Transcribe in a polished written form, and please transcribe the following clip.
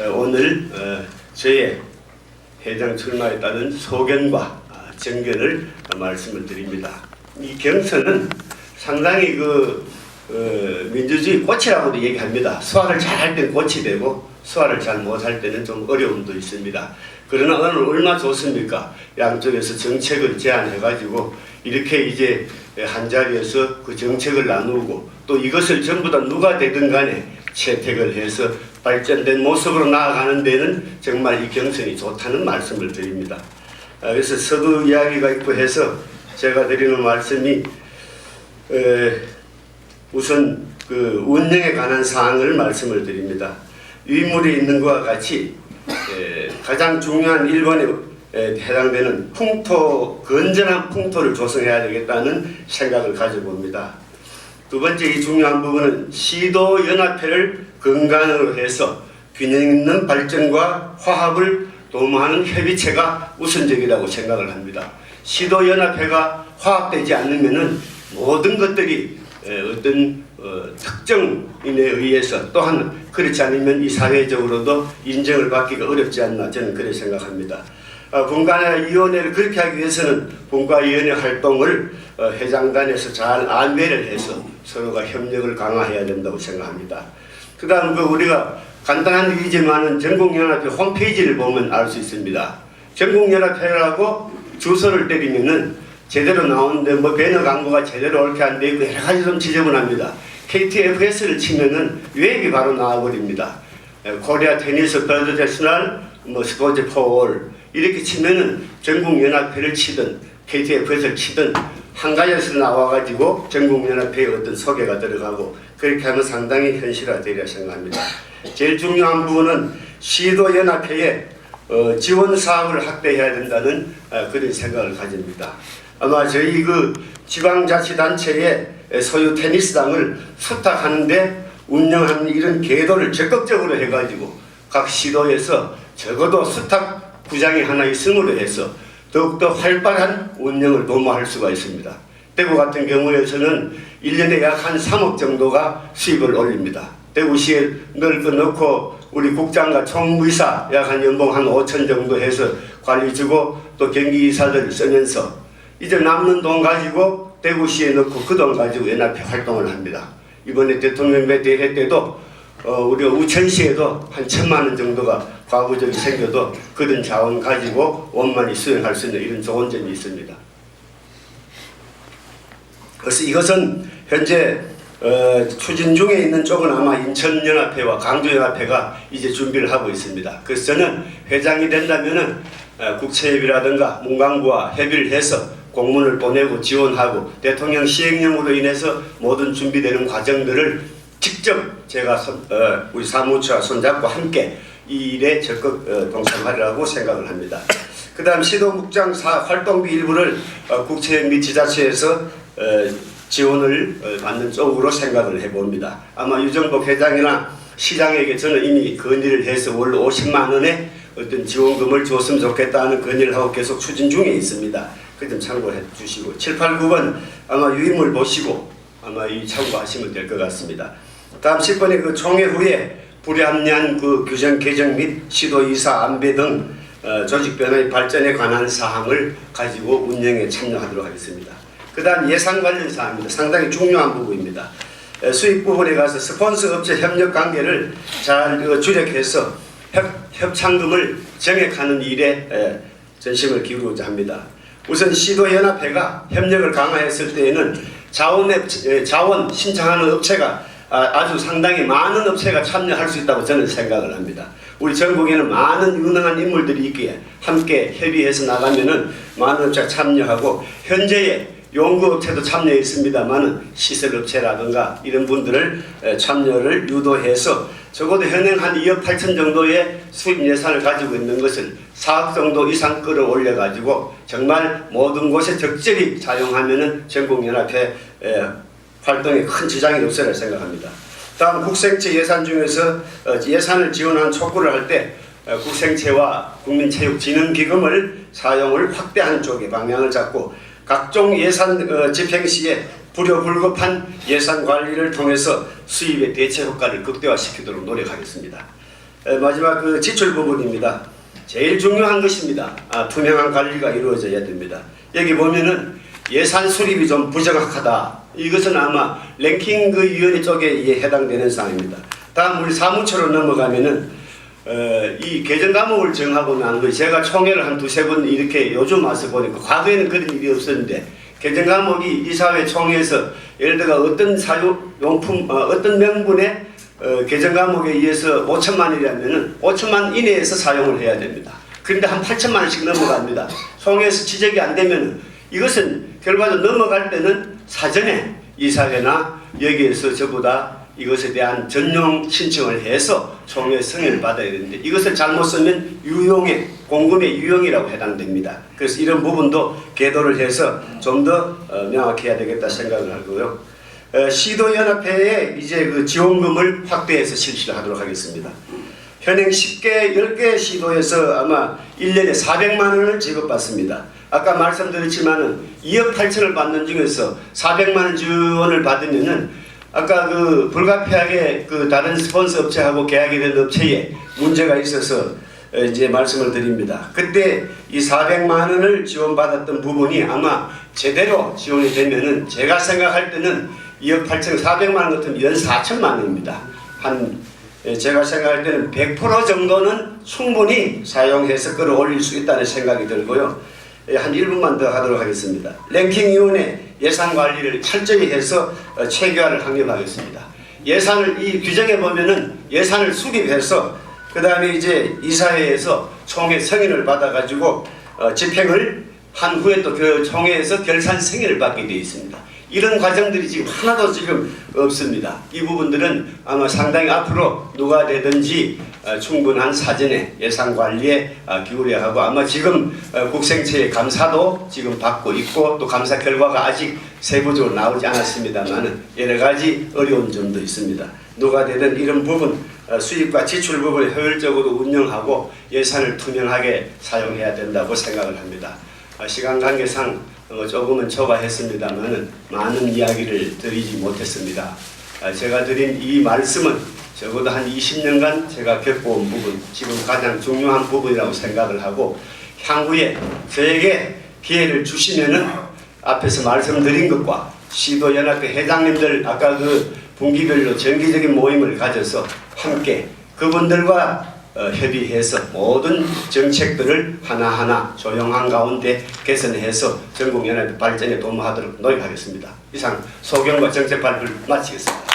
오늘 저의 회장 출마에 따른 소견과 정견을 말씀을 드립니다. 이 경선은 상당히 민주주의 꽃이라고도 얘기합니다. 소화를 잘할 때는 꽃이 되고 소화를 잘 못할 때는 좀 어려움도 있습니다. 그러나 오늘 얼마나 좋습니까? 양쪽에서 정책을 제안해가지고 이렇게 이제 한 자리에서 그 정책을 나누고 또 이것을 전부 다 누가 되든 간에 채택을 해서 발전된 모습으로 나아가는 데는 정말 이 경선이 좋다는 말씀을 드립니다. 그래서 서두 이야기가 있고 해서 제가 드리는 말씀이 우선 그 운영에 관한 사항을 말씀을 드립니다. 위물에 있는 것과 같이 가장 중요한 1번에 해당되는 건전한 풍토를 조성해야 되겠다는 생각을 가져봅니다. 두 번째 이 중요한 부분은 시도연합회를 근간으로 해서 균형 있는 발전과 화합을 도모하는 협의체가 우선적이라고 생각을 합니다. 시도연합회가 화합되지 않으면은 모든 것들이 어떤 특정인에 의해서 또한 그렇지 않으면 이 사회적으로도 인정을 받기가 어렵지 않나 저는 그렇게 생각합니다. 분과위원회를 그렇게 하기 위해서는 분과위원회 활동을 회장단에서 잘 안배를 해서 서로가 협력을 강화해야 된다고 생각합니다. 그 다음 우리가 간단한 얘기지만은 전국연합회 홈페이지를 보면 알 수 있습니다. 전국연합회라고 주소를 때리면은 제대로 나오는데 배너 광고가 제대로 옳게 안 돼 있고 여러 가지 좀 지저분합니다. KTFS를 치면은 웹이 바로 나와버립니다. 코리아 테니스 프로페셔널 스포츠 포올 이렇게 치면은 전국연합회를 치든 KTFS를 치든 한 가지에서 나와가지고 전국연합회의 어떤 소개가 들어가고 그렇게 하면 상당히 현실화되리라 생각합니다. 제일 중요한 부분은 시도연합회에 지원 사업을 확대해야 된다는 그런 생각을 가집니다. 아마 저희 지방자치단체의 소유 테니스장을 수탁하는데 운영하는 이런 계도를 적극적으로 해가지고 각 시도에서 적어도 수탁 구장이 하나 있음으로 해서 더욱더 활발한 운영을 도모할 수가 있습니다. 대구 같은 경우에서는 1년에 약 한 3억 정도가 수입을 올립니다. 대구시에 넓게 넣고 우리 국장과 총무이사 약 한 연봉 한 5천 정도 해서 관리 주고 또 경기이사들 쓰면서 이제 남는 돈 가지고 대구시에 넣고 그 돈 가지고 연합회 활동을 합니다. 이번에 대통령 대회 때도 우리가 우천시에도 한 1,000만 원 정도가 과부적이 생겨도 그런 자원 가지고 원만히 수행할 수 있는 이런 좋은 점이 있습니다. 그래서 이것은 현재 추진 중에 있는 쪽은 아마 인천연합회와 강주연합회가 이제 준비를 하고 있습니다. 그래서 저는 회장이 된다면은 국채협의라든가 문광부와 협의를 해서 공문을 보내고 지원하고 대통령 시행령으로 인해서 모든 준비되는 과정들을 직접 제가 우리 사무처와 손잡고 함께 이 일에 적극 동참하리라고 생각을 합니다. 그 다음 시도국장 활동비 일부를 국채 및 지자체에서 지원을 받는 쪽으로 생각을 해봅니다. 아마 유정복 회장이나 시장에게 저는 이미 건의를 해서 월 50만 원의 어떤 지원금을 줬으면 좋겠다는 건의를 하고 계속 추진 중에 있습니다. 그 점 참고해 주시고 7, 8, 9번 아마 유인물 보시고 아마 이 참고하시면 될 것 같습니다. 다음 10번의 총회 후에 불합리한 규정 개정 및 시도이사 안배 등 조직 변화의 발전에 관한 사항을 가지고 운영에 참여하도록 하겠습니다. 그 다음 예산 관련 사항입니다. 상당히 중요한 부분입니다. 수익 부분에 가서 스폰서 업체 협력 관계를 잘 주력해서 협찬금을 정액하는 일에 전심을 기울이고자 합니다. 우선 시도연합회가 협력을 강화했을 때에는 자원 신청하는 업체가 아주 상당히 많은 업체가 참여할 수 있다고 저는 생각을 합니다. 우리 전국에는 많은 유능한 인물들이 있기에 함께 협의해서 나가면은 많은 업체가 참여하고 현재의 용구업체도 참여했습니다만은 시설업체라든가 이런 분들을 참여를 유도해서 적어도 현행 한 2억 8천 정도의 수입 예산을 가지고 있는 것을 4억 정도 이상 끌어올려 가지고 정말 모든 곳에 적절히 사용하면은 전국연합회 활동에 큰 지장이 없으리라 생각합니다. 다음 국생체 예산 중에서 예산을 지원하는 촉구를 할 때 국생체와 국민체육진흥기금을 사용을 확대하는 쪽에 방향을 잡고 각종 예산 집행 시에 불효불급한 예산 관리를 통해서 수입의 대체 효과를 극대화시키도록 노력하겠습니다. 마지막 그 지출 부분입니다. 제일 중요한 것입니다. 투명한 관리가 이루어져야 됩니다. 여기 보면은 예산 수립이 좀 부정확하다. 이것은 아마 랭킹 그 위원회 쪽에 해당되는 사항입니다. 다음 우리 사무처로 넘어가면은 이 개정 과목을 정하고 난 거 제가 총회를 한 두세 번 이렇게 요즘 와서 보니까 과거에는 그런 일이 없었는데 개정 과목이 이사회 총회에서 예를 들어 어떤 사용용품 어떤 명분의 개정 과목에 의해서 5천만 원이라면은 5천만 이내에서 사용을 해야 됩니다. 그런데 한 8천만 원씩 넘어갑니다. 총회에서 지적이 안 되면 이것은 결과적으로 넘어갈 때는 사전에 이사회나 여기에서 전부 다 이것에 대한 전용 신청을 해서 총회 승인을 받아야 되는데 이것을 잘못 쓰면 유용의 공금의 유용이라고 해당됩니다. 그래서 이런 부분도 계도를 해서 좀 더 명확해야 되겠다 생각을 하고요. 시도연합회에 이제 그 지원금을 확대해서 실시를 하도록 하겠습니다. 현행 10개, 10개 시도에서 아마 1년에 400만 원을 지급받습니다. 아까 말씀드렸지만은 2억 8천을 받는 중에서 400만 원 지원을 받으면은 아까 그 불가피하게 그 다른 스폰서 업체하고 계약이 된 업체에 문제가 있어서 이제 말씀을 드립니다. 그때 이 400만 원을 지원받았던 부분이 아마 제대로 지원이 되면은 제가 생각할 때는 2억 8천 400만 원 같으면 연 4천만 원입니다. 제가 생각할 때는 100% 정도는 충분히 사용해서 끌어올릴 수 있다는 생각이 들고요. 한 1분만 더 하도록 하겠습니다. 랭킹위원회 예산관리를 철저히 해서 체계화를 확립하겠습니다. 예산을 이 규정에 보면은 예산을 수립해서 그 다음에 이제 이사회에서 총회 승인을 받아가지고 집행을 한 후에 또 그 총회에서 결산 승인을 받게 되어 있습니다. 이런 과정들이 지금 하나도 지금 없습니다. 이 부분들은 아마 상당히 앞으로 누가 되든지 충분한 사전에 예산 관리에 기울여야 하고 아마 지금 국생채의 감사도 지금 받고 있고 또 감사 결과가 아직 세부적으로 나오지 않았습니다만 여러 가지 어려운 점도 있습니다. 누가 되든 이런 부분 수입과 지출 부분을 효율적으로 운영하고 예산을 투명하게 사용해야 된다고 생각을 합니다. 시간 관계상 조금은 초과했습니다만 많은 이야기를 드리지 못했습니다. 제가 드린 이 말씀은 적어도 한 20년간 제가 겪어온 부분, 지금 가장 중요한 부분이라고 생각을 하고 향후에 저에게 기회를 주시면은 앞에서 말씀드린 것과 시도연합회 회장님들 아까 그 분기별로 정기적인 모임을 가져서 함께 그분들과 협의해서 모든 정책들을 하나하나 조용한 가운데 개선해서 전국연합회 발전에 도모하도록 노력하겠습니다. 이상 소경과 정책 발표를 마치겠습니다.